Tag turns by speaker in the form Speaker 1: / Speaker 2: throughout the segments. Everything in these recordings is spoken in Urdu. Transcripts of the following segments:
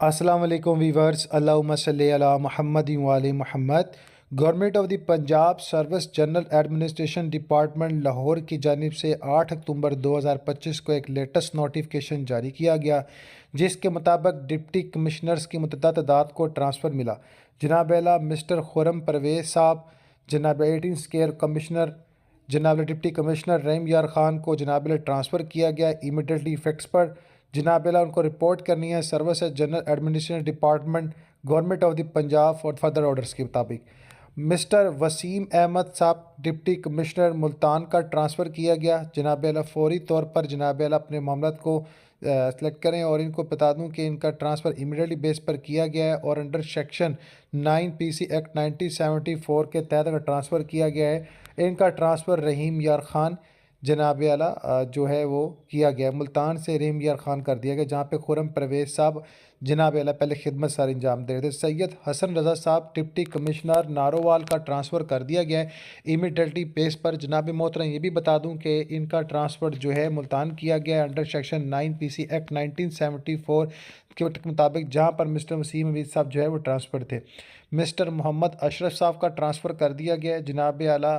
Speaker 1: السلام علیکم ویورز، اللہم صلی علی محمد وعلی محمد۔ Government of the Punjab service general administration department Lahore کی جانب سے 8 اکتوبر 2025 کو ایک لیٹسٹ نوٹیفکیشن جاری کیا گیا، جس کے مطابق ڈپٹی کمشنرز کی متعدد تعداد کو ٹرانسفر ملا۔ جناب اعلیٰ مسٹر خرم پرویز صاحب، جناب 18 اسکیئر کمشنر جناب ڈپٹی کمشنر رحیم یار خان کو جناب ٹرانسفر کیا گیا امیڈیٹلی افیکٹس پر۔ جناب ان کو رپورٹ کرنی ہے service general administration department government of the Punjab for further orders کے مطابق۔ مسٹر وسیم احمد صاحب ڈپٹی کمشنر ملتان کا ٹرانسفر کیا گیا۔ جناب فوری طور پر جناب اپنے معاملات کو سلیکٹ کریں، اور ان کو بتا دوں کہ ان کا ٹرانسفر امیڈیٹلی بیس پر کیا گیا ہے، اور انڈر سیکشن 9 PC ایکٹ 1974 کے تحت اگر ٹرانسفر کیا گیا ہے۔ ان کا ٹرانسفر رحیم یار خان جناب اعلیٰ جو ہے وہ کیا گیا، ملتان سے رحیم یار خان کر دیا گیا، جہاں پہ خرم پرویز صاحب جناب اعلیٰ پہلے خدمت ساری انجام دے رہے تھے۔ سید حسن رضا صاحب ڈپٹی کمشنر نارووال کا ٹرانسفر کر دیا گیا ہے امیڈیٹلی بیس پر۔ جناب محترم یہ بھی بتا دوں کہ ان کا ٹرانسفر جو ہے ملتان کیا گیا ہے انڈر سیکشن 9 PC ایکٹ 1974 کے مطابق، جہاں پر مسٹر وسیم احمد صاحب جو ہے وہ ٹرانسفر تھے۔ مسٹر محمد اشرف صاحب کا ٹرانسفر کر دیا گیا ہے جناب اعلیٰ،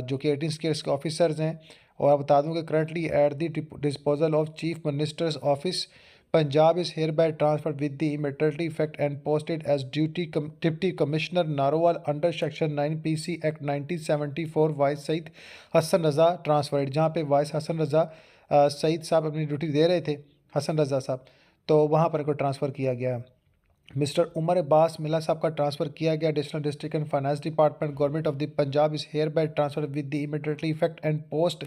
Speaker 1: جو کہ 18 اسکیئرس کے آفیسرز ہیں، اور بتا دوں کہ currently at the disposal of chief minister's office Punjab is hereby transfer with the immediately effect and posted as deputy commissioner Narowal under section 9 PC act 1974 vice Saeed Hassan Raza transferred, جہاں پہ وائس حسن رضا سعید صاحب اپنی ڈیوٹی دے رہے تھے، حسن رضا صاحب، تو وہاں پر کو ٹرانسفر کیا گیا۔ مسٹر عمر عباس ملا صاحب کا ٹرانسفر کیا گیا additional district and finance department government of the Punjab is hereby transfer with the immediately effect and post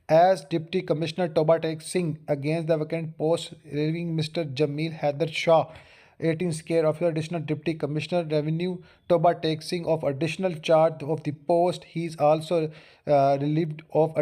Speaker 1: as deputy commissioner Toba Tek Singh against the vacant post relieving mister Jamil Haider Shah 18 اسکیئر officer additional deputy commissioner revenue Toba Tek Singh of additional charge of the post he is also relieved of